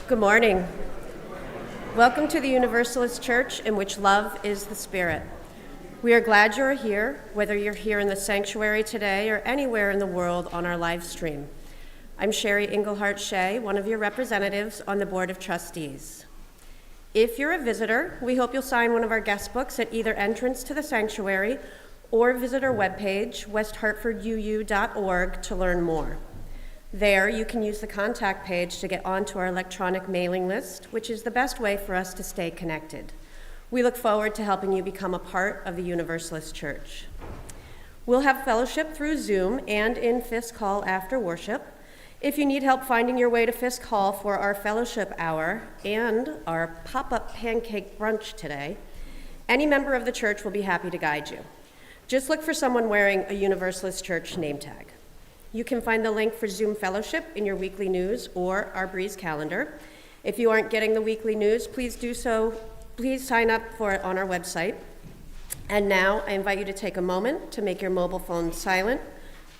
Good morning. Welcome to the Universalist Church, in which love is the spirit. We are glad you are here, whether you're here in the sanctuary today or anywhere in the world on our live stream. I'm Sherri Englehart-Shea, one of your representatives on the Board of Trustees. If you're a visitor, we hope you'll sign one of our guest books at either entrance to the sanctuary or visit our webpage, westhartforduu.org, to learn more. There, you can use the contact page to get onto our electronic mailing list, which is the best way for us to stay connected. We look forward to helping you become a part of the Universalist Church. We'll have fellowship through Zoom and in Fisk Hall after worship. If you need help finding your way to Fisk Hall for our fellowship hour and our pop-up pancake brunch today, any member of the church will be happy to guide you. Just look for someone wearing a Universalist Church name tag. You can find the link for Zoom fellowship in your weekly news or our Breeze calendar. If you aren't getting the weekly news, please do so. Please sign up for it on our website. And now I invite you to take a moment to make your mobile phone silent,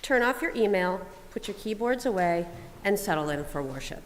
turn off your email, put your keyboards away, and settle in for worship.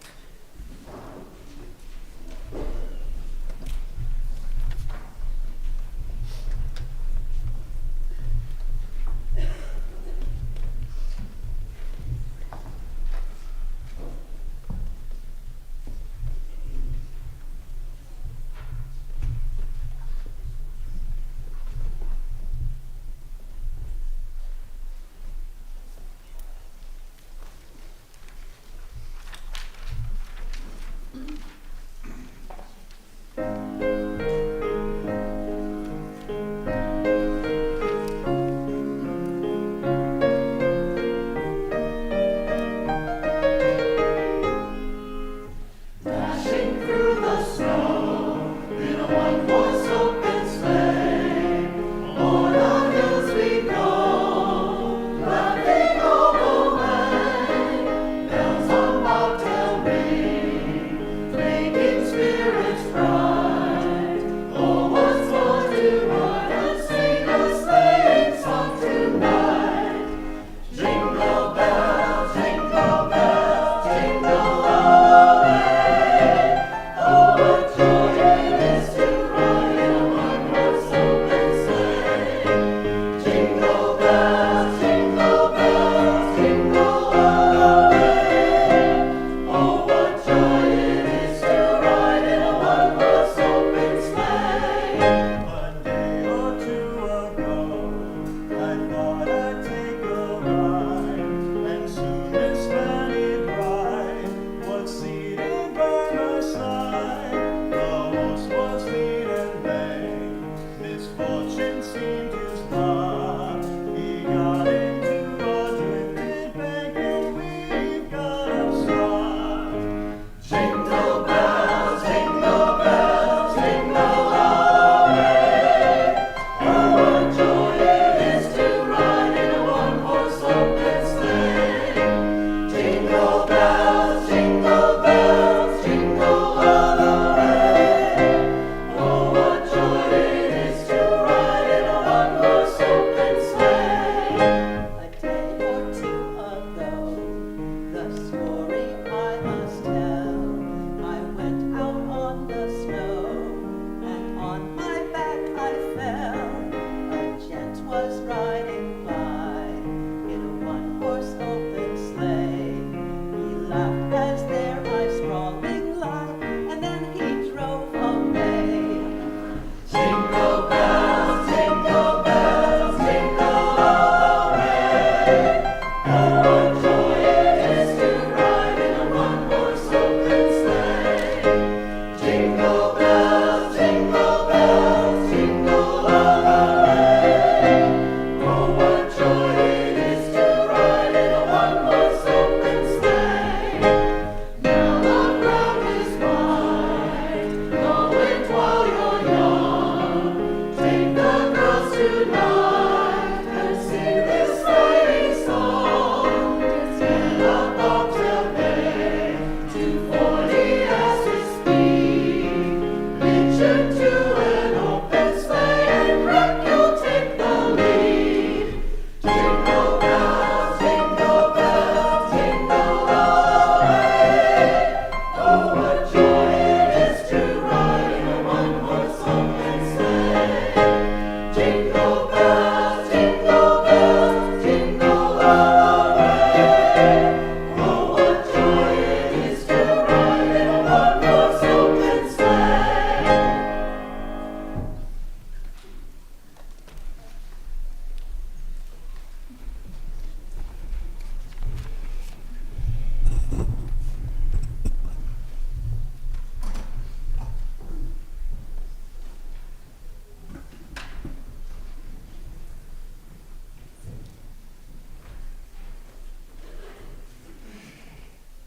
What joy it is to ride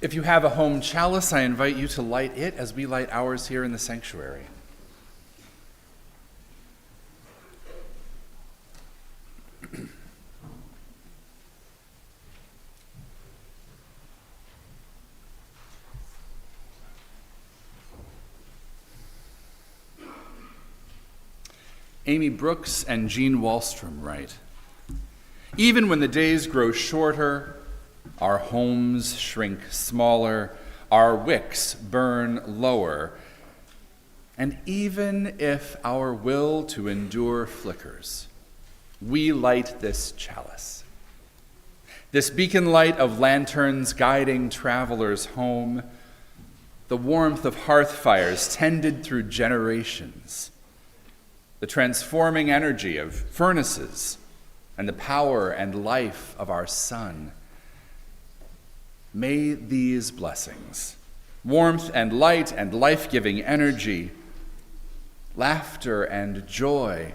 If you have a home chalice, I invite you to light it as we light ours here in the sanctuary. Amy Brooks and Jean Wallstrom write, "Even when the days grow shorter, our homes shrink smaller, our wicks burn lower, and even if our will to endure flickers, we light this chalice. This beacon light of lanterns guiding travelers home, the warmth of hearth fires tended through generations, the transforming energy of furnaces, and the power and life of our sun. May these blessings, warmth and light and life-giving energy, laughter and joy,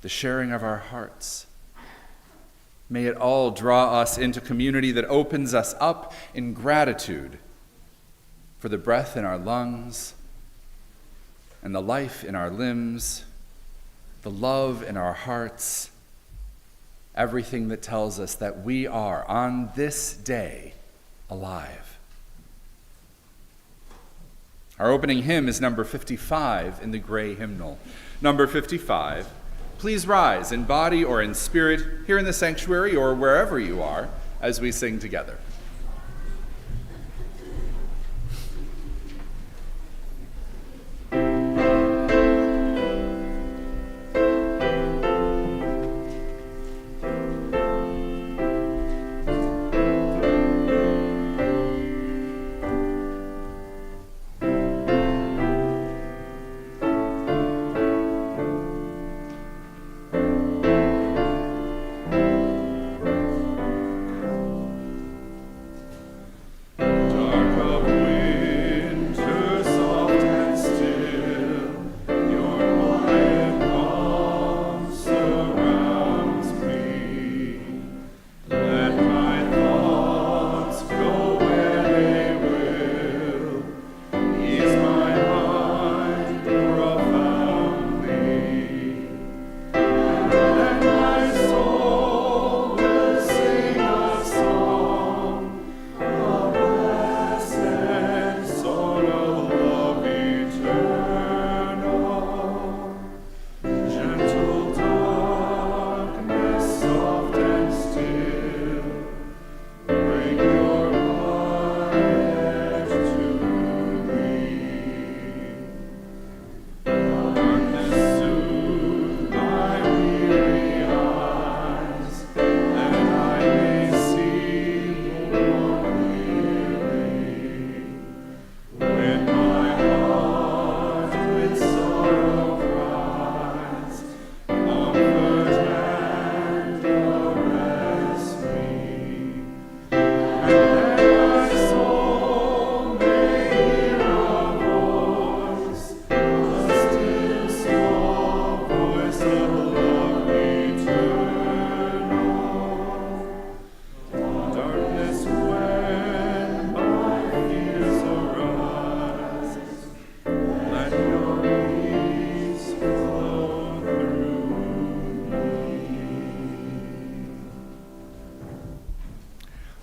the sharing of our hearts, may it all draw us into community that opens us up in gratitude for the breath in our lungs and the life in our limbs, the love in our hearts, everything that tells us that we are, on this day, alive." Our opening hymn is number 55 in the gray hymnal. Number 55. Please rise in body or in spirit here in the sanctuary or wherever you are as we sing together.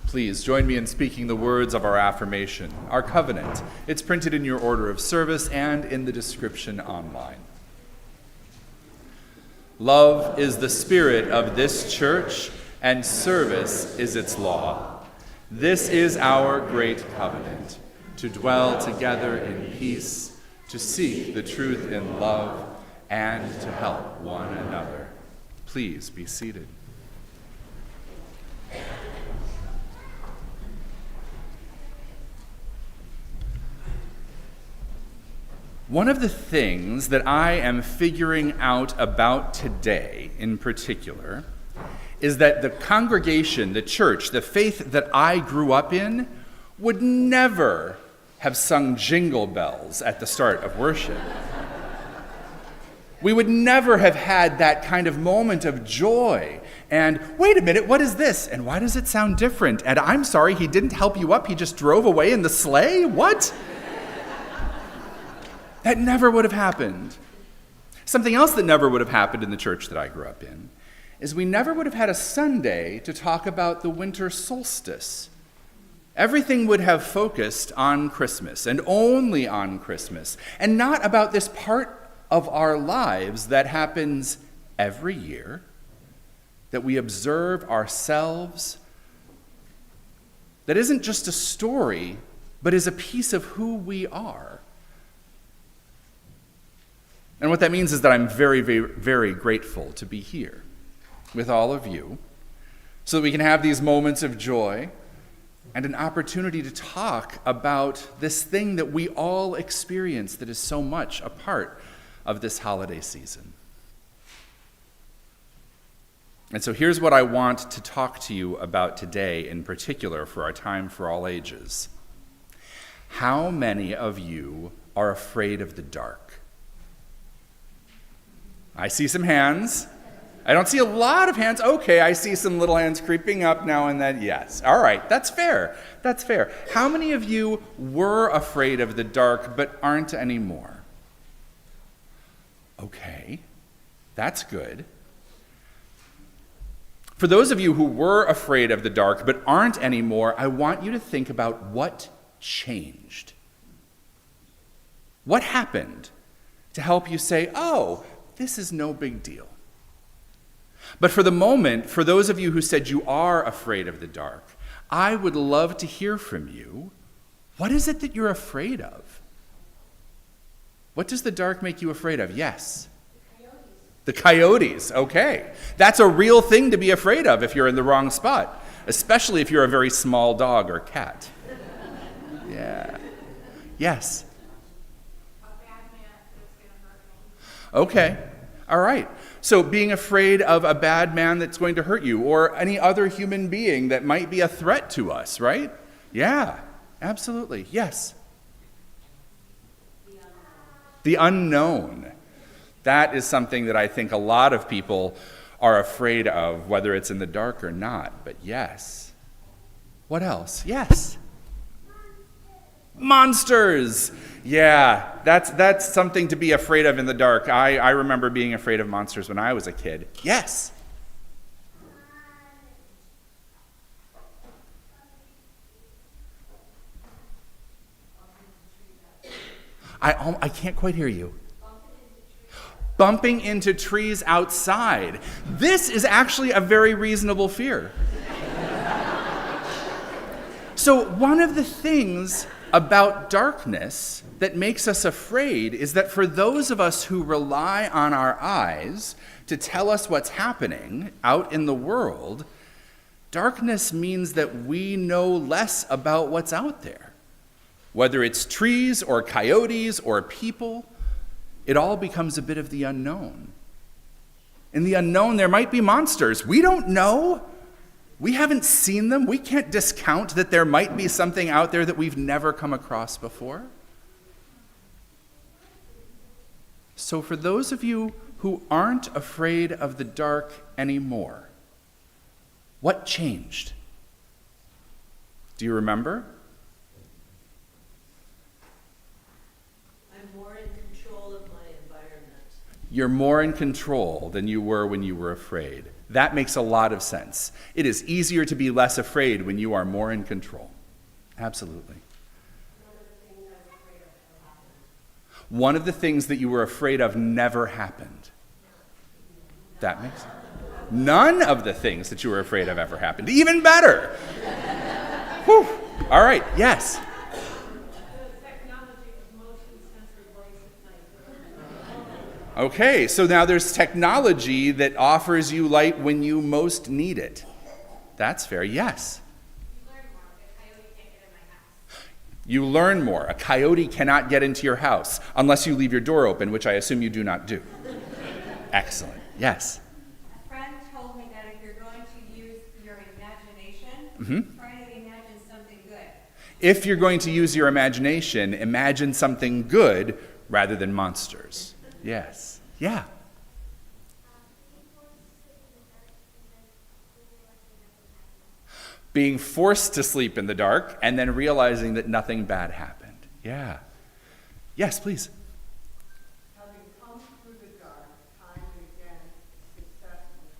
Please join me in speaking the words of our affirmation, our covenant. It's printed in your order of service and in the description online. Love is the spirit of this church, and service is its law. This is our great covenant, to dwell together in peace, to seek the truth in love, and to help one another. Please be seated. One of the things that I am figuring out about today in particular is that the congregation, the church, the faith that I grew up in would never have sung Jingle Bells at the start of worship. We would never have had that kind of moment of joy. And wait a minute, what is this? And why does it sound different? And I'm sorry, he didn't help you up, he just drove away in the sleigh? What? That never would have happened. Something else that never would have happened in the church that I grew up in is we never would have had a Sunday to talk about the winter solstice. Everything would have focused on Christmas and only on Christmas, and not about this part of our lives that happens every year, that we observe ourselves, that isn't just a story, but is a piece of who we are. And what that means is that I'm very, very, very grateful to be here with all of you so that we can have these moments of joy and an opportunity to talk about this thing that we all experience that is so much a part of this holiday season. And so here's what I want to talk to you about today in particular for our time for all ages. How many of you are afraid of the dark? I see some hands. I don't see a lot of hands. Okay, I see some little hands creeping up now and then. Yes. All right, that's fair. That's fair. How many of you were afraid of the dark but aren't anymore? Okay, that's good. For those of you who were afraid of the dark but aren't anymore, I want you to think about what changed. What happened to help you say, oh, this is no big deal? But for the moment, for those of you who said you are afraid of the dark, I would love to hear from you. What is it that you're afraid of? What does the dark make you afraid of? Yes. The coyotes, okay. That's a real thing to be afraid of if you're in the wrong spot, especially if you're a very small dog or cat. Yeah. Yes. A bad man that's going to hurt me. Okay. All right. So being afraid of a bad man that's going to hurt you or any other human being that might be a threat to us, right? Yeah, absolutely. Yes. The unknown. That is something that I think a lot of people are afraid of, whether it's in the dark or not. But yes. What else? Yes. Monsters. Yeah, that's something to be afraid of in the dark. I remember being afraid of monsters when I was a kid. Yes. I can't quite hear you. Bumping into trees outside. This is actually a very reasonable fear. So one of the things about darkness that makes us afraid is that for those of us who rely on our eyes to tell us what's happening out in the world, darkness means that we know less about what's out there. Whether it's trees or coyotes or people, it all becomes a bit of the unknown. In the unknown, there might be monsters. We don't know. We haven't seen them. We can't discount that there might be something out there that we've never come across before. So for those of you who aren't afraid of the dark anymore, what changed? Do you remember? I'm more in control of my environment. You're more in control than you were when you were afraid. That makes a lot of sense. It is easier to be less afraid when you are more in control. Absolutely. One of the things that you were afraid of never happened. That makes sense. None of the things that you were afraid of ever happened. Even better. Whew. All right, yes. Okay, so now there's technology that offers you light when you most need it. That's fair, yes. You learn more. A coyote cannot get into your house unless you leave your door open, which I assume you do not do. Excellent, yes. A friend told me that if you're going to use your imagination, try to imagine something good. If you're going to use your imagination, imagine something good rather than monsters. Yes. Yeah. being forced to sleep in the dark and then realizing that nothing bad happened. Yeah. Yes, please. Having come through the dark time and again successfully.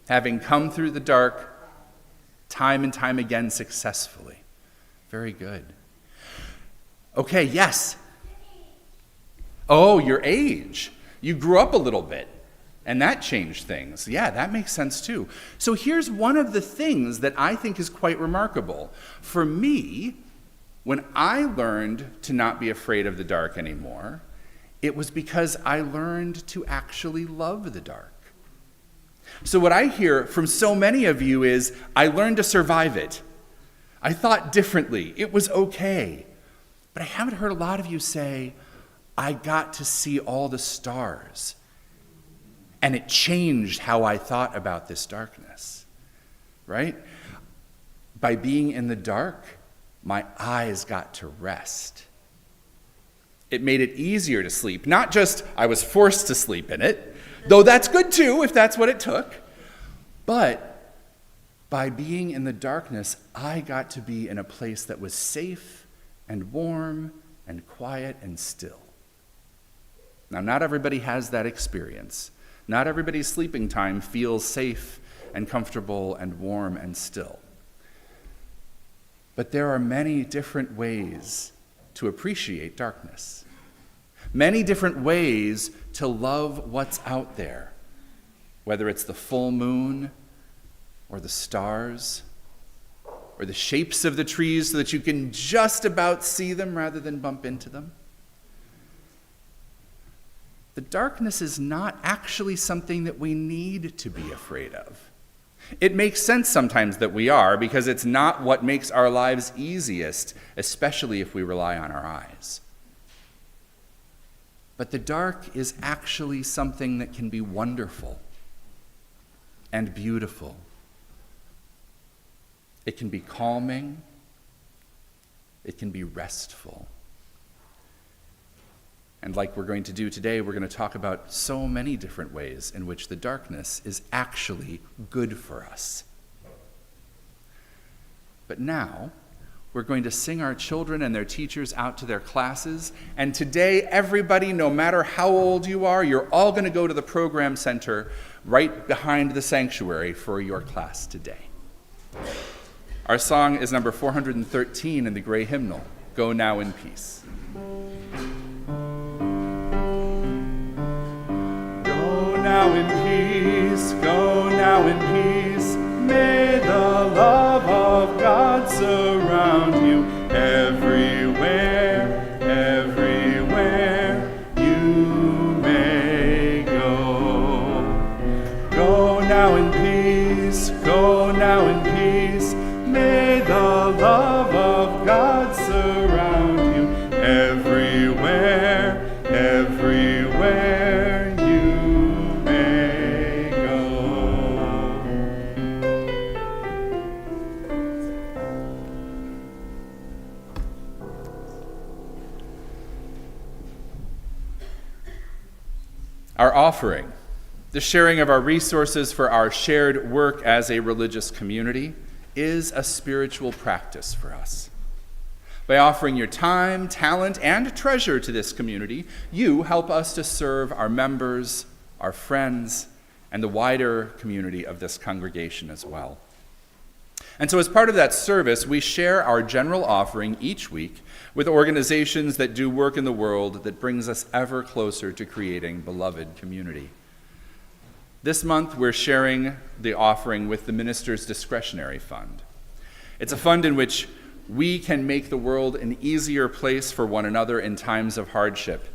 Having come through the dark time and time again successfully. Very good. Okay, yes. Oh, your age. You grew up a little bit, and that changed things. Yeah, that makes sense too. So here's one of the things that I think is quite remarkable. For me, when I learned to not be afraid of the dark anymore, it was because I learned to actually love the dark. So what I hear from so many of you is, I learned to survive it. I thought differently. It was okay. But I haven't heard a lot of you say, I got to see all the stars, and it changed how I thought about this darkness, right? By being in the dark, my eyes got to rest. It made it easier to sleep. Not just I was forced to sleep in it, though that's good too if that's what it took, but by being in the darkness, I got to be in a place that was safe and warm and quiet and still. Now, not everybody has that experience. Not everybody's sleeping time feels safe and comfortable and warm and still. But there are many different ways to appreciate darkness. Many different ways to love what's out there, whether it's the full moon or the stars or the shapes of the trees so that you can just about see them rather than bump into them. The darkness is not actually something that we need to be afraid of. It makes sense sometimes that we are, because it's not what makes our lives easiest, especially if we rely on our eyes. But the dark is actually something that can be wonderful and beautiful. It can be calming. It can be restful. And like we're going to do today, we're going to talk about so many different ways in which the darkness is actually good for us. But now, we're going to sing our children and their teachers out to their classes. And today, everybody, no matter how old you are, you're all going to go to the program center right behind the sanctuary for your class today. Our song is number 413 in the Gray Hymnal, Go Now in Peace. Now in peace, go now in peace. May the love of God surround you everywhere, everywhere you may go. Go now in peace, go now in peace. May the love of God surround you everywhere, everywhere you may go. Our offering, the sharing of our resources for our shared work as a religious community, is a spiritual practice for us. By offering your time, talent, and treasure to this community, you help us to serve our members, our friends, and the wider community of this congregation as well. And so as part of that service, we share our general offering each week with organizations that do work in the world that brings us ever closer to creating beloved community. This month, we're sharing the offering with the Minister's Discretionary Fund. It's a fund in which we can make the world an easier place for one another in times of hardship.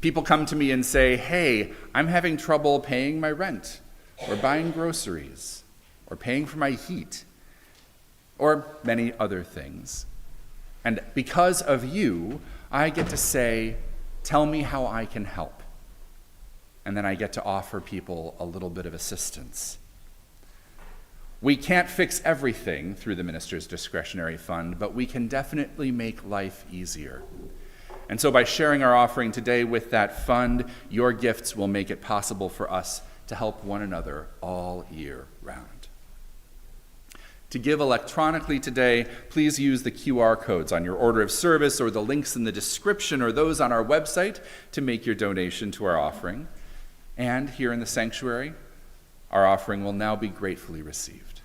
People come to me and say, hey, I'm having trouble paying my rent, or buying groceries, or paying for my heat, or many other things. And because of you, I get to say, tell me how I can help. And then I get to offer people a little bit of assistance. We can't fix everything through the Minister's Discretionary Fund, but we can definitely make life easier. And so by sharing our offering today with that fund, your gifts will make it possible for us to help one another all year round. To give electronically today, please use the QR codes on your order of service or the links in the description or those on our website to make your donation to our offering. And here in the sanctuary, our offering will now be gratefully received.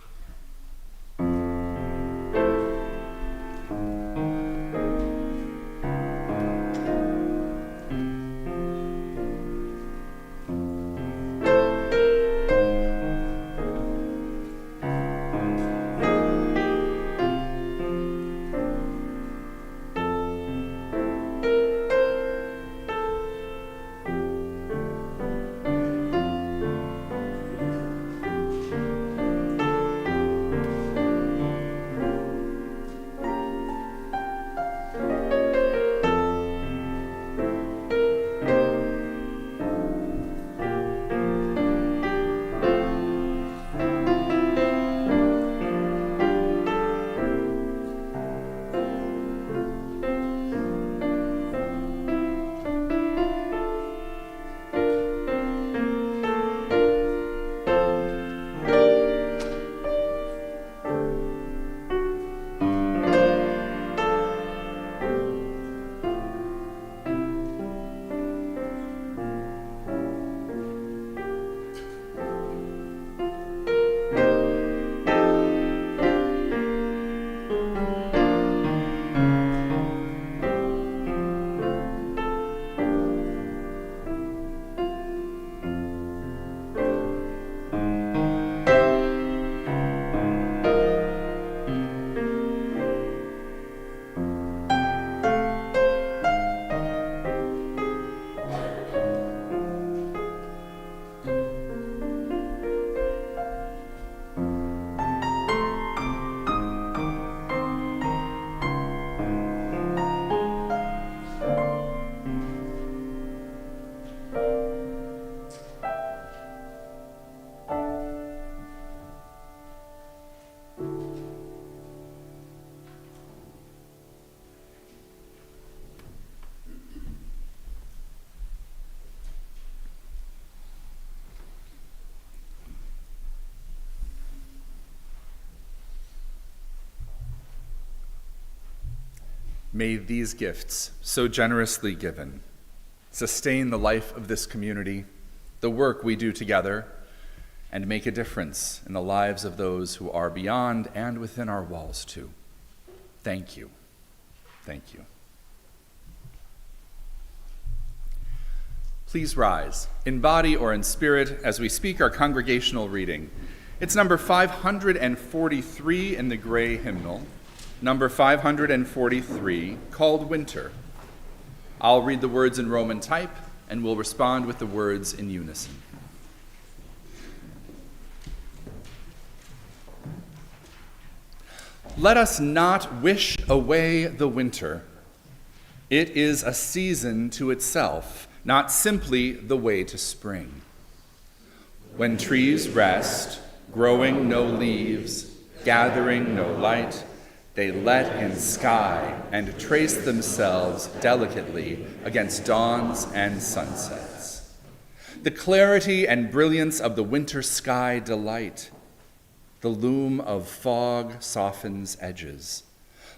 May these gifts, so generously given, sustain the life of this community, the work we do together, and make a difference in the lives of those who are beyond and within our walls too. Thank you. Thank you. Please rise, in body or in spirit, as we speak our congregational reading. It's number 543 in the gray hymnal, number 543, called Winter. I'll read the words in Roman type, and we'll respond with the words in unison. Let us not wish away the winter. It is a season to itself, not simply the way to spring. When trees rest, growing no leaves, gathering no light, they let in sky and trace themselves delicately against dawns and sunsets. The clarity and brilliance of the winter sky delight. The loom of fog softens edges,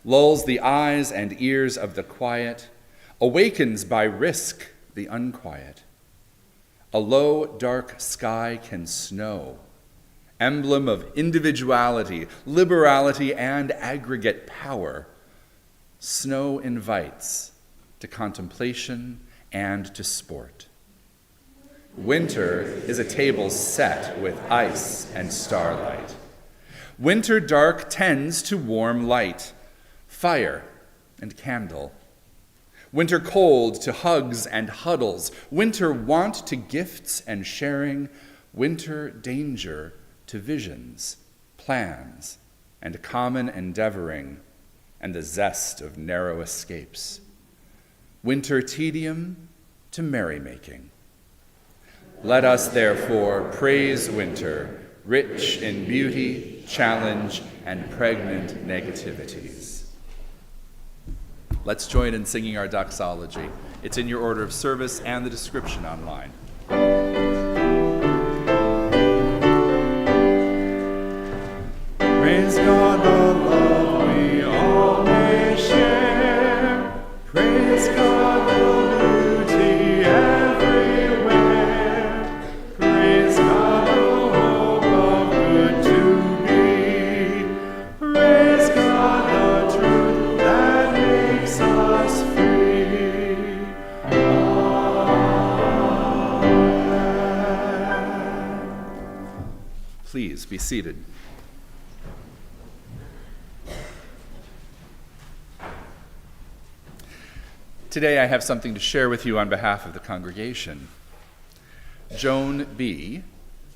lulls the eyes and ears of the quiet, awakens by risk the unquiet. A low, dark sky can snow, emblem of individuality, liberality, and aggregate power. Snow invites to contemplation and to sport. Winter is a table set with ice and starlight. Winter dark tends to warm light, fire and candle. Winter cold to hugs and huddles. Winter want to gifts and sharing. Winter danger to visions, plans, and common endeavoring, and the zest of narrow escapes. Winter tedium to merrymaking. Let us therefore praise winter, rich in beauty, challenge, and pregnant negativities. Let's join in singing our doxology. It's in your order of service and the description online. Praise God. be seated. Today I have something to share with you on behalf of the congregation. Joan B.,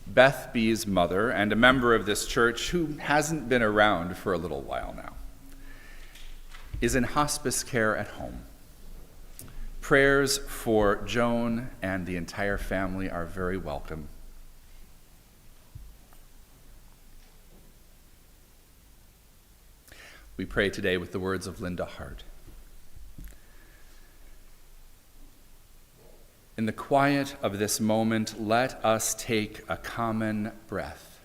Beth B's mother and a member of this church who hasn't been around for a little while now, is in hospice care at home. Prayers for Joan and the entire family are very welcome. We pray today with the words of Linda Hart. In the quiet of this moment, let us take a common breath.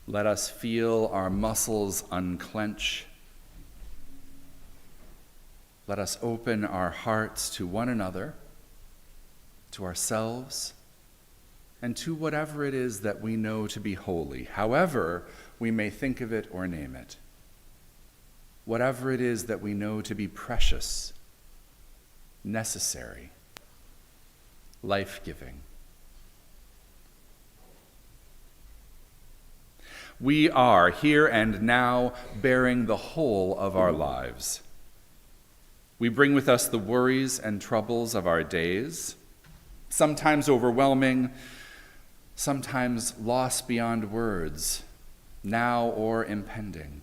Let us feel our muscles unclench. Let us open our hearts to one another, to ourselves, and to whatever it is that we know to be holy, however we may think of it or name it. Whatever it is that we know to be precious, necessary, life-giving. We are here and now bearing the whole of our lives. We bring with us the worries and troubles of our days, sometimes overwhelming, sometimes loss beyond words, now or impending.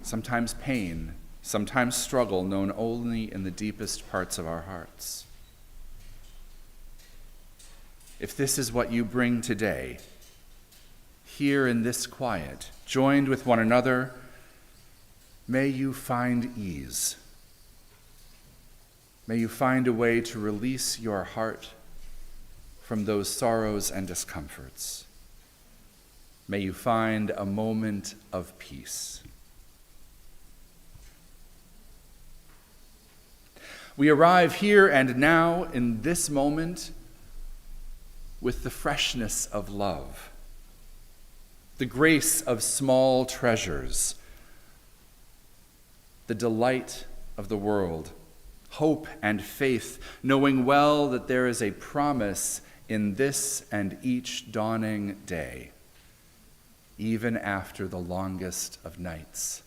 Sometimes pain, sometimes struggle known only in the deepest parts of our hearts. If this is what you bring today, here in this quiet, joined with one another, may you find ease. May you find a way to release your heart from those sorrows and discomforts. May you find a moment of peace. We arrive here and now in this moment with the freshness of love, the grace of small treasures, the delight of the world, hope and faith, knowing well that there is a promise in this and each dawning day, even after the longest of nights.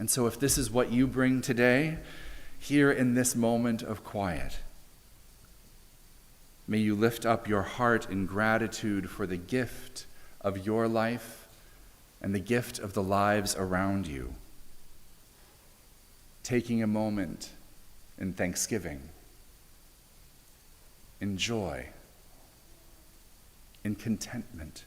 And so if this is what you bring today, here in this moment of quiet, may you lift up your heart in gratitude for the gift of your life and the gift of the lives around you, taking a moment in thanksgiving, in joy, in contentment.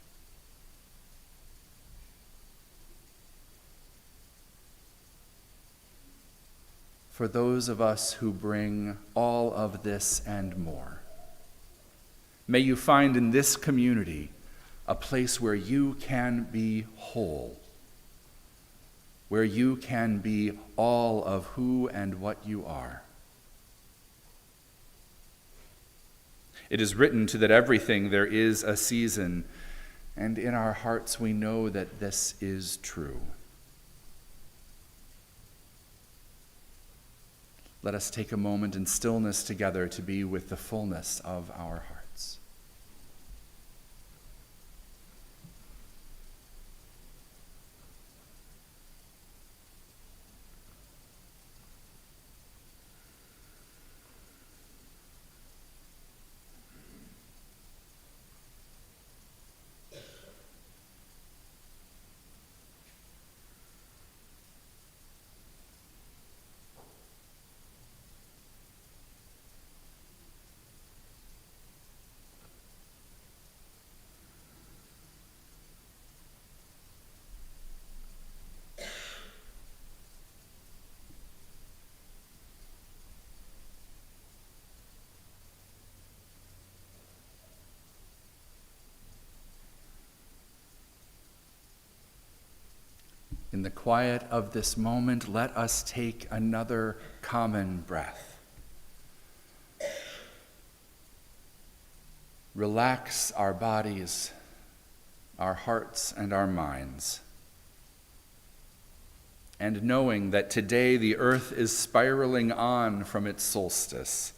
For those of us who bring all of this and more, may you find in this community a place where you can be whole, where you can be all of who and what you are. It is written to that everything there is a season, and in our hearts we know that this is true. Let us take a moment in stillness together to be with the fullness of our hearts. In the quiet of this moment, let us take another common breath. Relax our bodies, our hearts, and our minds. and knowing that today the earth is spiraling on from its solstice.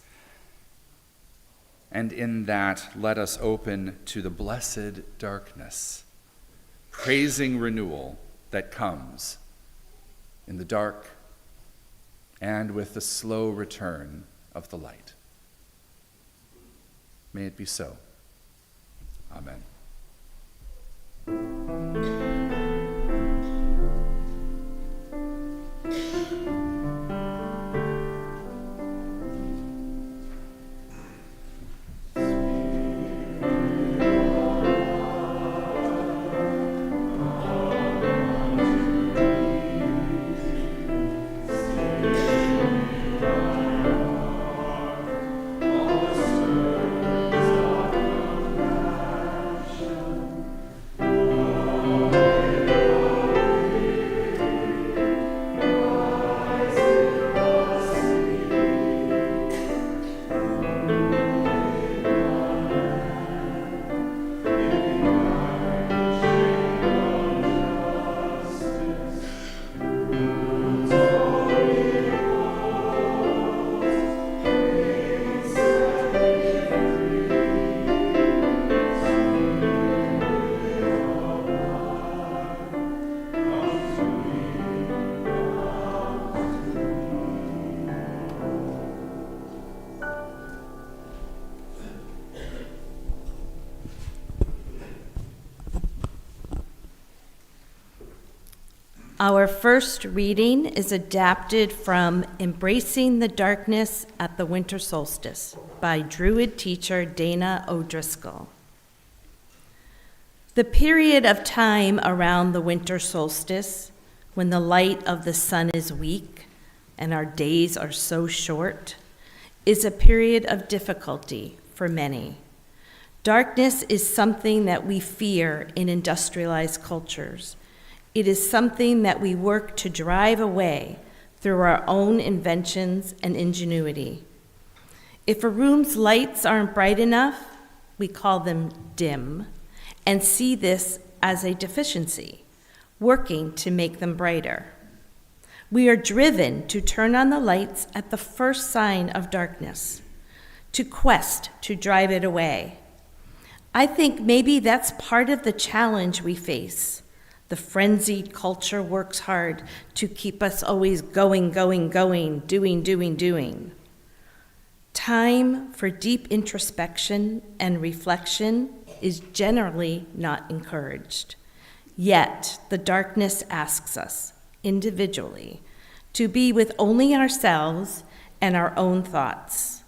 And in that, let us open to the blessed darkness, praising renewal that comes in the dark and with the slow return of the light. May it be so. Amen. Our first reading is adapted from Embracing the Darkness at the Winter Solstice by Druid teacher Dana O'Driscoll. The period of time around the winter solstice, when the light of the sun is weak and our days are so short, is a period of difficulty for many. Darkness is something that we fear in industrialized cultures. It is something that we work to drive away through our own inventions and ingenuity. If a room's lights aren't bright enough, we call them dim and see this as a deficiency, working to make them brighter. We are driven to turn on the lights at the first sign of darkness, to quest to drive it away. I think maybe that's part of the challenge we face. The frenzied culture works hard to keep us always going, doing. Time for deep introspection and reflection is generally not encouraged. Yet, the darkness asks us, individually, to be with only ourselves and our own thoughts.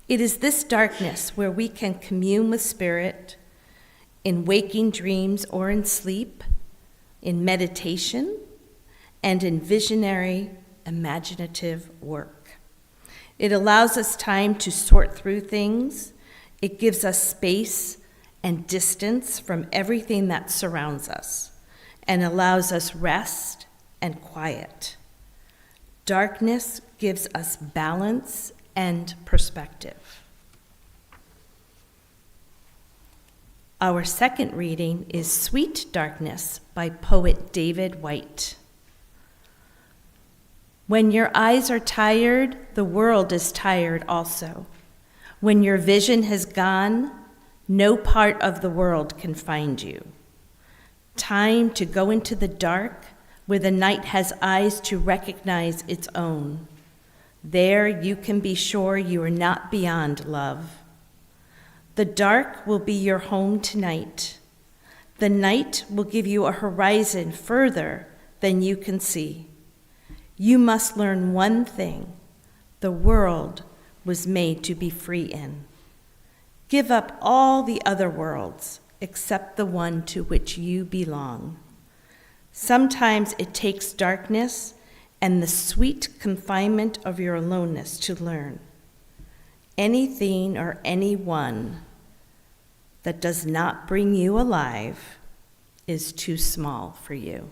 It is this darkness where we can commune with Spirit in waking dreams or in sleep, in meditation, and in visionary, imaginative work. It allows us time to sort through things. It gives us space and distance from everything that surrounds us, and allows us rest and quiet. Darkness gives us balance and perspective. Our second reading is Sweet Darkness by poet David Whyte. When your eyes are tired, the world is tired also. When your vision has gone, no part of the world can find you. Time to go into the dark, where the night has eyes to recognize its own. There you can be sure you are not beyond love. The dark will be your home tonight. The night will give you a horizon further than you can see. You must learn one thing: the world was made to be free in. Give up all the other worlds except the one to which you belong. Sometimes it takes darkness and the sweet confinement of your aloneness to learn. Anything or anyone that does not bring you alive is too small for you.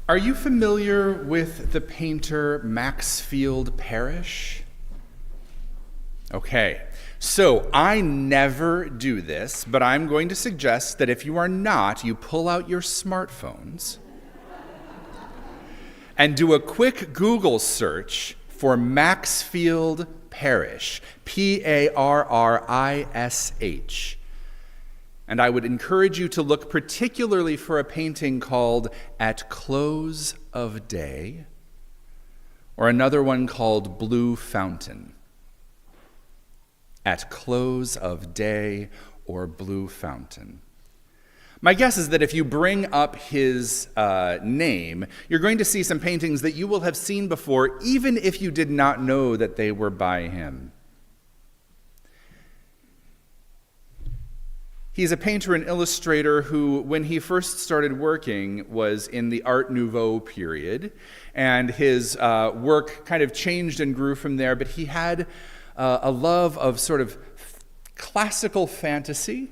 Are you familiar with the painter Maxfield Parrish? Okay, so I never do this, but I'm going to suggest that if you are not, you pull out your smartphones and do a quick Google search for Maxfield Parrish, Parrish. And I would encourage you to look particularly for a painting called At Close of Day, or another one called Blue Fountain. At Close of Day or Blue Fountain. My guess is that if you bring up his name, you're going to see some paintings that you will have seen before, even if you did not know that they were by him. He's a painter and illustrator who, when he first started working, was in the Art Nouveau period, and his work kind of changed and grew from there, but he had a love of sort of classical fantasy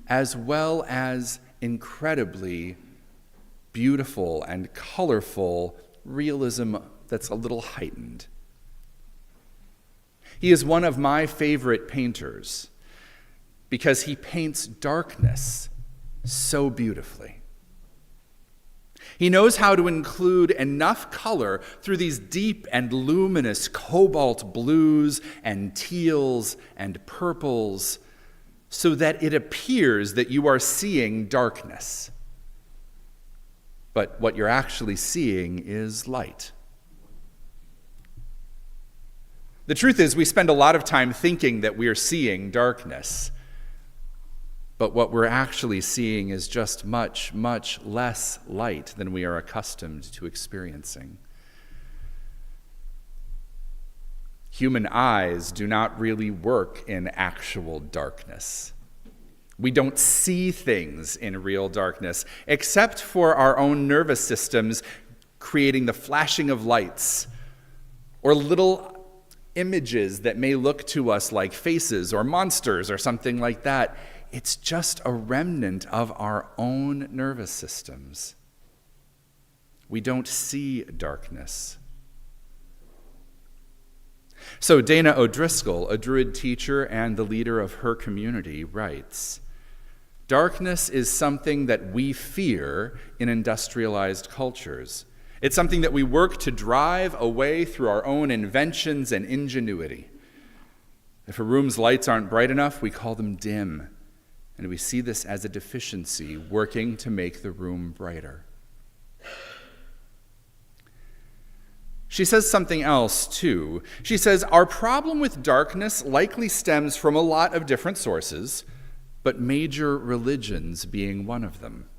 as well as incredibly beautiful and colorful realism that's a little heightened. He is one of my favorite painters because he paints darkness so beautifully. He knows how to include enough color through these deep and luminous cobalt blues and teals and purples so that it appears that you are seeing darkness. But what you're actually seeing is light. The truth is, we spend a lot of time thinking that we're seeing darkness. But what we're actually seeing is just much, much less light than we are accustomed to experiencing. Human eyes do not really work in actual darkness. We don't see things in real darkness, except for our own nervous systems creating the flashing of lights or little images that may look to us like faces or monsters or something like that. It's just a remnant of our own nervous systems. We don't see darkness. So Dana O'Driscoll, a Druid teacher and the leader of her community, writes, "Darkness is something that we fear in industrialized cultures. It's something that we work to drive away through our own inventions and ingenuity. If a room's lights aren't bright enough, we call them dim. And we see this as a deficiency working to make the room brighter." She says something else, too. She says, "Our problem with darkness likely stems from a lot of different sources, but major religions being one of them.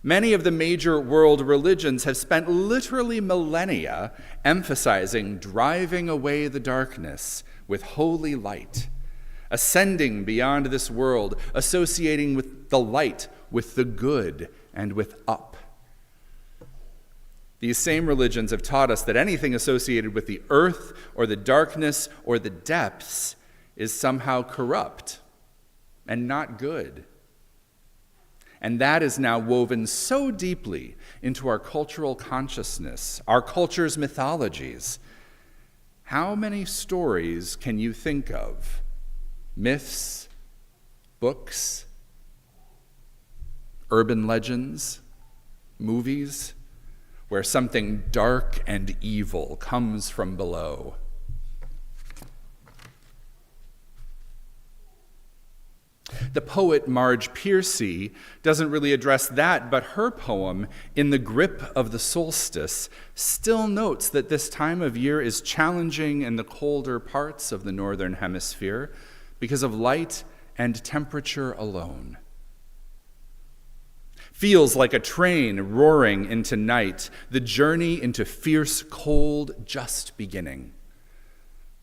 Many of the major world religions have spent literally millennia emphasizing driving away the darkness with holy light, ascending beyond this world, associating with the light, with the good, and with up. These same religions have taught us that anything associated with the earth or the darkness or the depths is somehow corrupt and not good. And that is now woven so deeply into our cultural consciousness, our culture's mythologies. How many stories can you think of? Myths, books, urban legends, movies, where something dark and evil comes from below. The poet Marge Piercy doesn't really address that, but her poem, In the Grip of the Solstice, still notes that this time of year is challenging in the colder parts of the northern hemisphere because of light and temperature alone. Feels like a train roaring into night, the journey into fierce cold just beginning.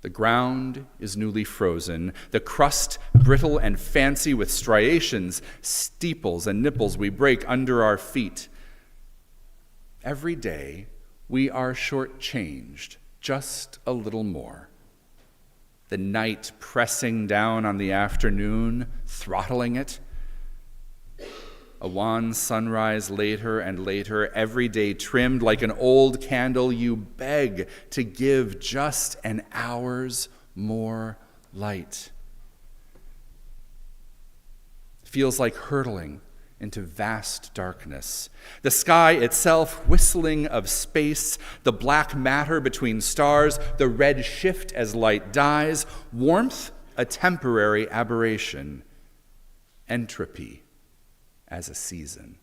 The ground is newly frozen, the crust brittle and fancy with striations, steeples and nipples we break under our feet. Every day we are shortchanged just a little more. The night pressing down on the afternoon, throttling it. A wan sunrise later and later, every day trimmed like an old candle, you beg to give just an hour's more light. Feels like hurtling into vast darkness. The sky itself whistling of space, the black matter between stars, the red shift as light dies, warmth a temporary aberration, entropy as a season.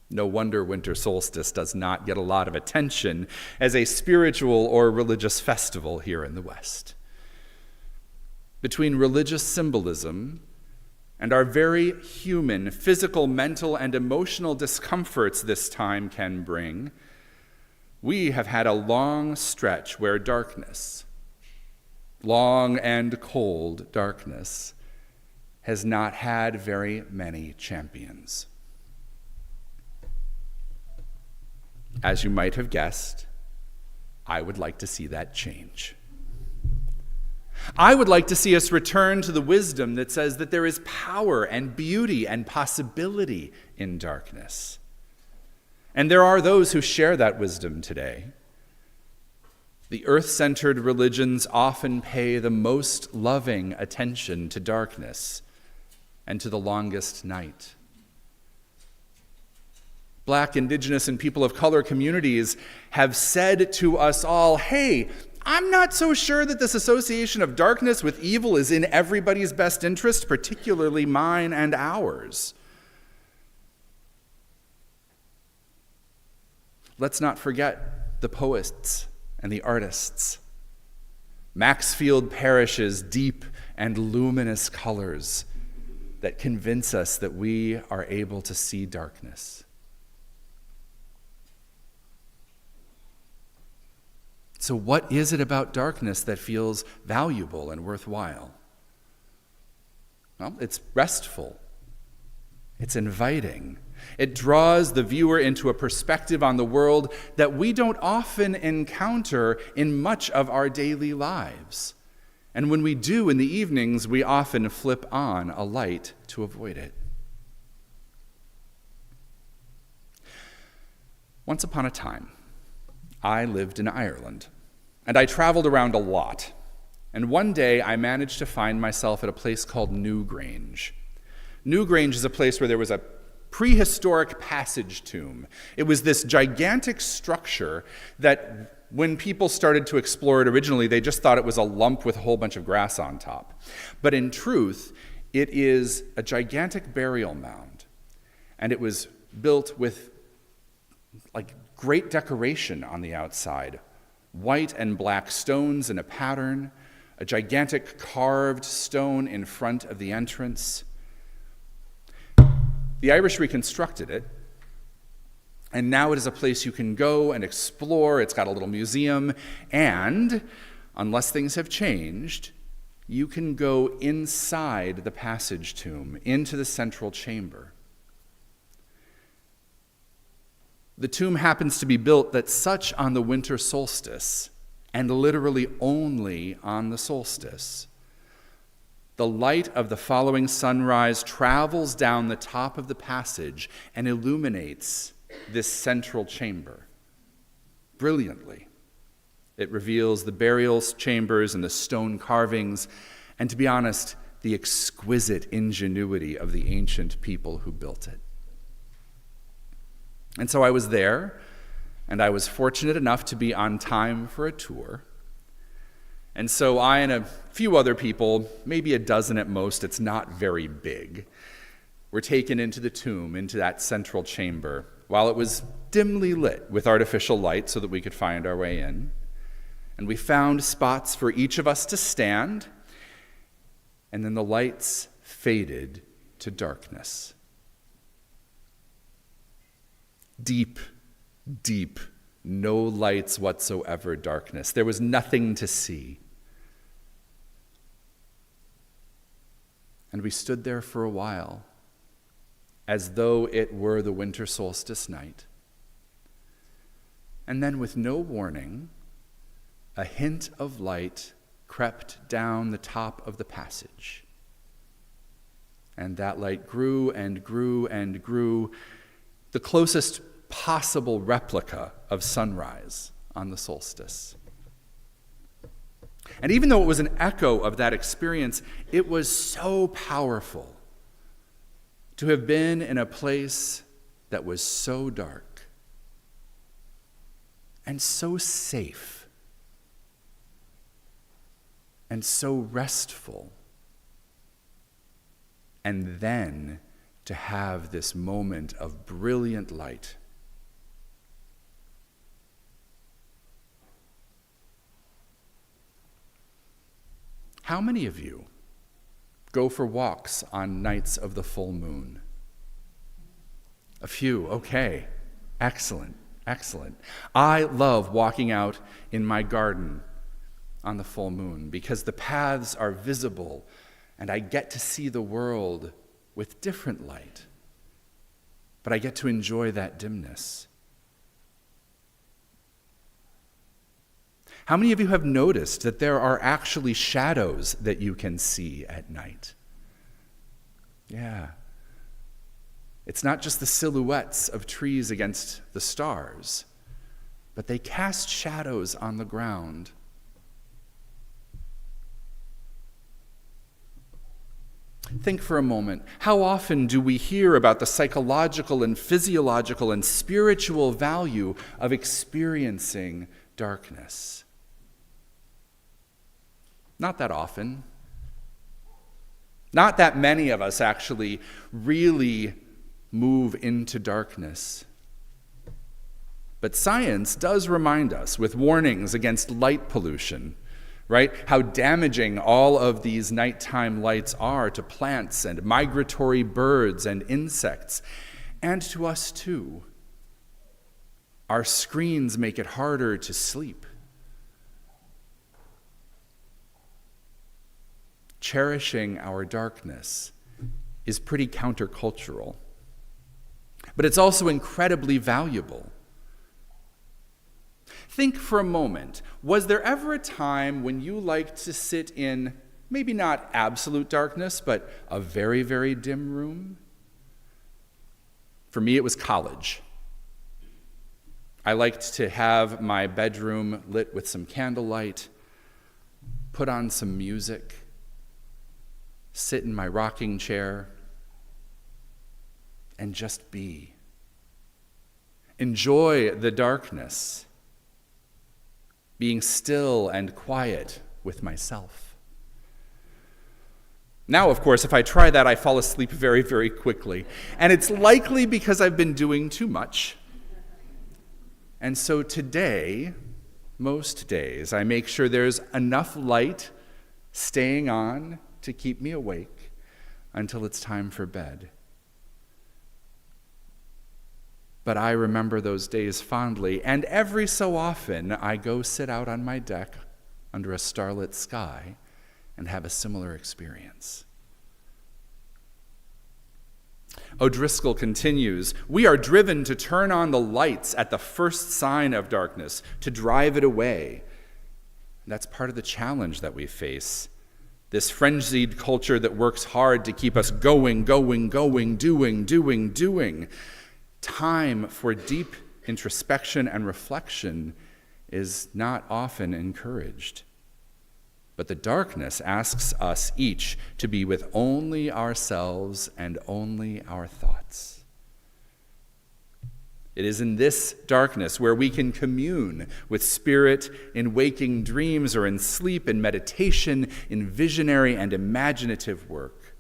No wonder winter solstice does not get a lot of attention as a spiritual or religious festival here in the West. Between religious symbolism and our very human physical, mental, and emotional discomforts this time can bring, we have had a long stretch where darkness, long and cold darkness, has not had very many champions. As you might have guessed, I would like to see that change. I would like to see us return to the wisdom that says that there is power and beauty and possibility in darkness. And there are those who share that wisdom today. The earth-centered religions often pay the most loving attention to darkness and to the longest night. Black, Indigenous, and people of color communities have said to us all, hey, I'm not so sure that this association of darkness with evil is in everybody's best interest, particularly mine and ours. Let's not forget the poets and the artists. Maxfield Parrish's deep and luminous colors that convince us that we are able to see darkness. So what is it about darkness that feels valuable and worthwhile? Well, it's restful. It's inviting. It draws the viewer into a perspective on the world that we don't often encounter in much of our daily lives. And when we do in the evenings, we often flip on a light to avoid it. Once upon a time, I lived in Ireland, and I traveled around a lot. And one day, I managed to find myself at a place called Newgrange. Newgrange is a place where there was a prehistoric passage tomb. It was this gigantic structure that when people started to explore it originally, they just thought it was a lump with a whole bunch of grass on top. But in truth, it is a gigantic burial mound. And it was built with great decoration on the outside. White and black stones in a pattern, a gigantic carved stone in front of the entrance. The Irish reconstructed it, and now it is a place you can go and explore. It's got a little museum, and unless things have changed, you can go inside the passage tomb, into the central chamber. The tomb happens to be built that such on the winter solstice, and literally only on the solstice, the light of the following sunrise travels down the top of the passage and illuminates this central chamber brilliantly. It reveals the burial chambers and the stone carvings, and to be honest, the exquisite ingenuity of the ancient people who built it. And so I was there, and I was fortunate enough to be on time for a tour. And so I and a few other people, maybe a dozen at most, it's not very big, were taken into the tomb, into that central chamber, while it was dimly lit with artificial light so that we could find our way in. And we found spots for each of us to stand, and then the lights faded to darkness. Deep, deep, no lights whatsoever darkness. There was nothing to see. And we stood there for a while, as though it were the winter solstice night. And then, with no warning, a hint of light crept down the top of the passage. And that light grew and grew and grew, the closest possible replica of sunrise on the solstice. And even though it was an echo of that experience, it was so powerful to have been in a place that was so dark and so safe and so restful, and then to have this moment of brilliant light. How many of you go for walks on nights of the full moon? A few, okay. Excellent, excellent. I love walking out in my garden on the full moon because the paths are visible and I get to see the world with different light, but I get to enjoy that dimness. How many of you have noticed that there are actually shadows that you can see at night? Yeah. It's not just the silhouettes of trees against the stars, but they cast shadows on the ground. Think for a moment. How often do we hear about the psychological and physiological and spiritual value of experiencing darkness? Not that often. Not that many of us actually really move into darkness. But science does remind us with warnings against light pollution, right? How damaging all of these nighttime lights are to plants and migratory birds and insects, and to us too. Our screens make it harder to sleep. Cherishing our darkness is pretty countercultural, but it's also incredibly valuable. Think for a moment, was there ever a time when you liked to sit in, maybe not absolute darkness, but a very, very dim room? For me, it was college. I liked to have my bedroom lit with some candlelight, put on some music, sit in my rocking chair, and just be. Enjoy the darkness, being still and quiet with myself. Now, of course, if I try that, I fall asleep very, very quickly. And it's likely because I've been doing too much. And so today, most days, I make sure there's enough light staying on to keep me awake until it's time for bed. But I remember those days fondly, and every so often I go sit out on my deck under a starlit sky and have a similar experience. O'Driscoll continues, "We are driven to turn on the lights at the first sign of darkness, to drive it away." And that's part of the challenge that we face. This frenzied culture that works hard to keep us going, doing. Time for deep introspection and reflection is not often encouraged. But the darkness asks us each to be with only ourselves and only our thoughts. It is in this darkness where we can commune with Spirit in waking dreams or in sleep, in meditation, in visionary and imaginative work.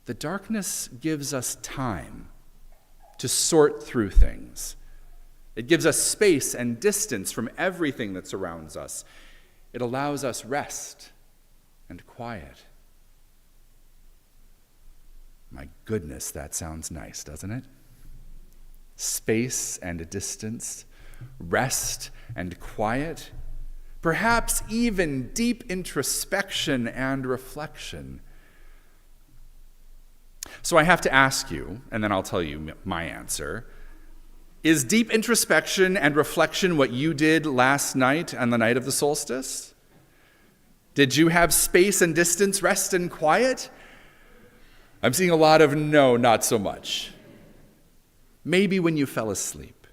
The darkness gives us time to sort through things. It gives us space and distance from everything that surrounds us. It allows us rest and quiet. My goodness, that sounds nice, doesn't it? Space and distance, rest and quiet, perhaps even deep introspection and reflection. So I have to ask you, and then I'll tell you my answer. Is deep introspection and reflection what you did last night on the night of the solstice? Did you have space and distance, rest and quiet? I'm seeing a lot of no, not so much. Maybe when you fell asleep.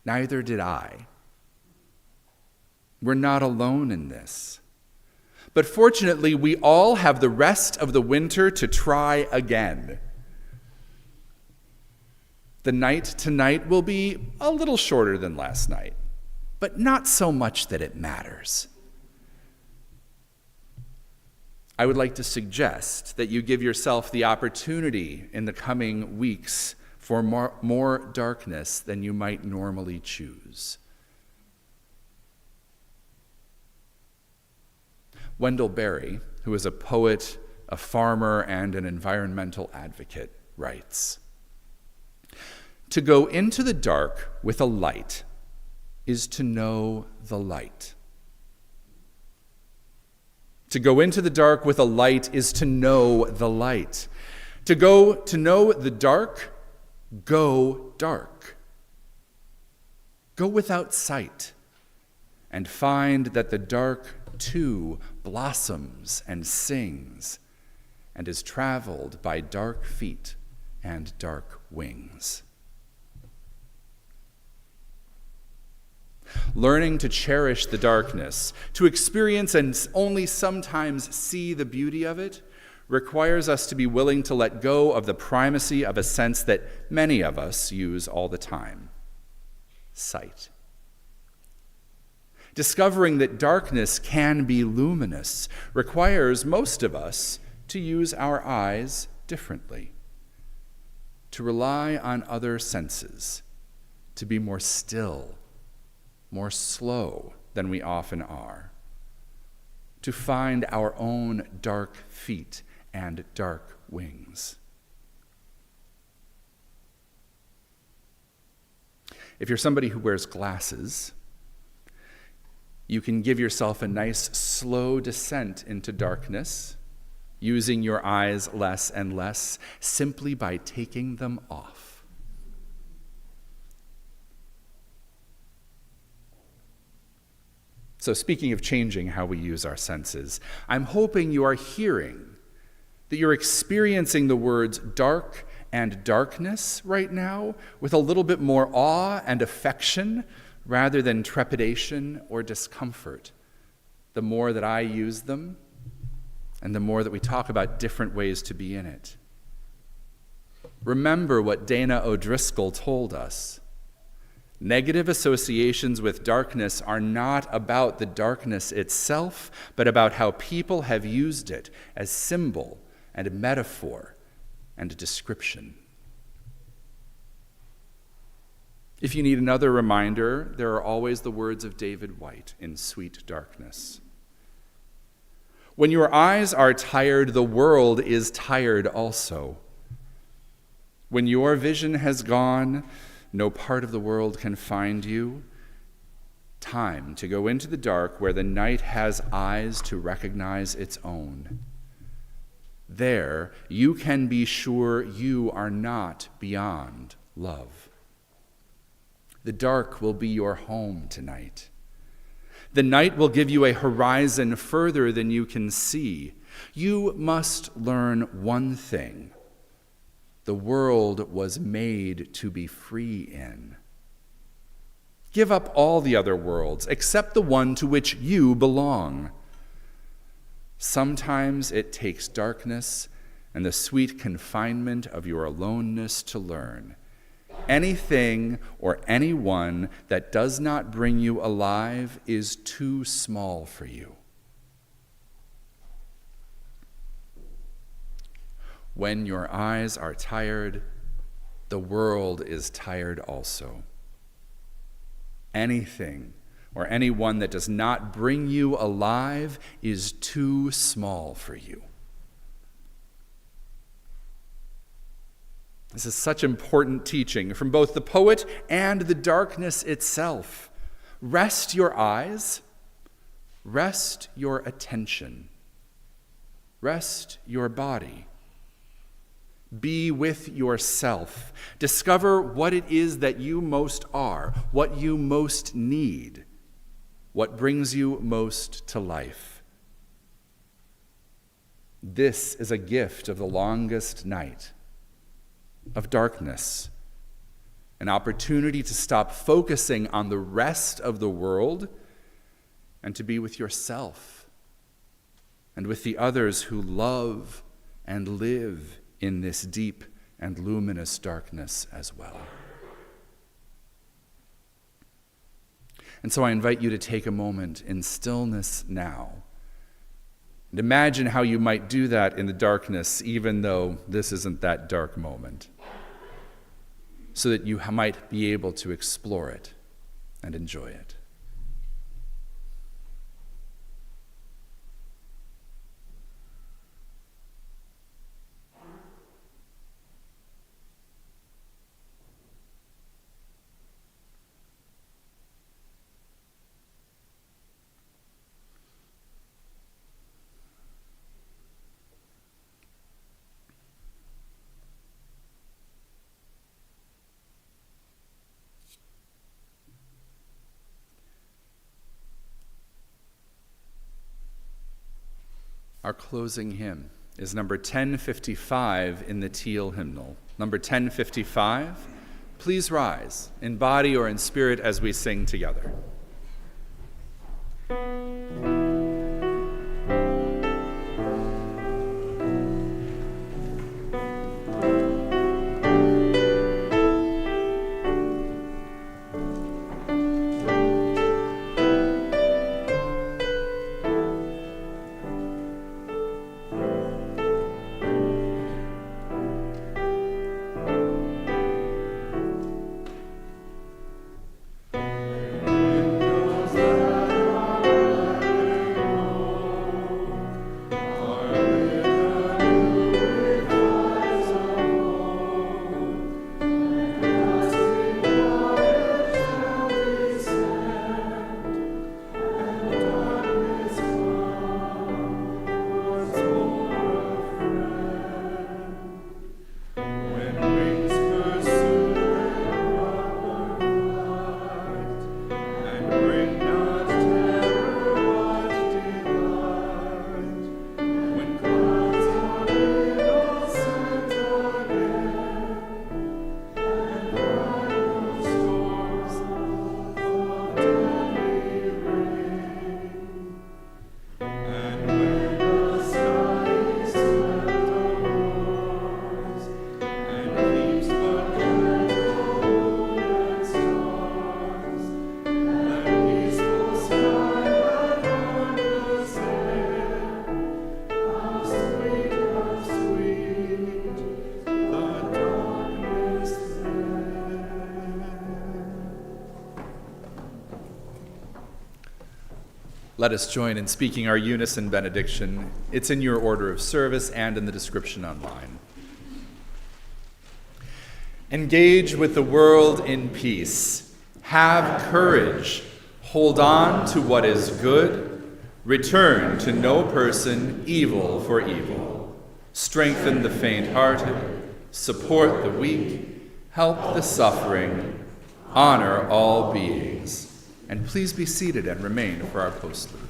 Neither did I. We're not alone in this. But fortunately, we all have the rest of the winter to try again. The night tonight will be a little shorter than last night, but not so much that it matters. I would like to suggest that you give yourself the opportunity in the coming weeks for more darkness than you might normally choose. Wendell Berry, who is a poet, a farmer, and an environmental advocate, writes, "To go into the dark with a light is to know the light. To go into the dark with a light is to know the light. To know the dark, go dark. Go without sight, and find that the dark too blossoms and sings, and is traveled by dark feet and dark wings." Learning to cherish the darkness, to experience and only sometimes see the beauty of it, requires us to be willing to let go of the primacy of a sense that many of us use all the time: sight. Discovering that darkness can be luminous requires most of us to use our eyes differently, to rely on other senses, to be more still, more slow than we often are, to find our own dark feet and dark wings. If you're somebody who wears glasses, you can give yourself a nice slow descent into darkness, using your eyes less and less, simply by taking them off. So speaking of changing how we use our senses, I'm hoping you are hearing, that you're experiencing the words dark and darkness right now with a little bit more awe and affection rather than trepidation or discomfort. The more that I use them, and the more that we talk about different ways to be in it. Remember what Dana O'Driscoll told us. Negative associations with darkness are not about the darkness itself, but about how people have used it as symbol and metaphor and description. If you need another reminder, there are always the words of David White in Sweet Darkness. When your eyes are tired, the world is tired also. When your vision has gone, no part of the world can find you. Time to go into the dark where the night has eyes to recognize its own. There, you can be sure you are not beyond love. The dark will be your home tonight. The night will give you a horizon further than you can see. You must learn one thing. The world was made to be free in. Give up all the other worlds, except the one to which you belong. Sometimes it takes darkness and the sweet confinement of your aloneness to learn. Anything or anyone that does not bring you alive is too small for you. When your eyes are tired, the world is tired also. Anything or anyone that does not bring you alive is too small for you. This is such important teaching from both the poet and the darkness itself. Rest your eyes, rest your attention, rest your body. Be with yourself. Discover what it is that you most are, what you most need. what brings you most to life. This is a gift of the longest night, of darkness, an opportunity to stop focusing on the rest of the world and to be with yourself and with the others who love and live in this deep and luminous darkness as well. And so I invite you to take a moment in stillness now and imagine how you might do that in the darkness, even though this isn't that dark moment, so that you might be able to explore it and enjoy it. Our closing hymn is number 1055 in the Teal hymnal. Number 1055, please rise in body or in spirit as we sing together. Let us join in speaking our unison benediction. It's in your order of service and in the description online. Engage with the world in peace. Have courage. Hold on to what is good. Return to no person evil for evil. Strengthen the faint-hearted. Support the weak. Help the suffering. Honor all beings. And please be seated and remain for our postlude.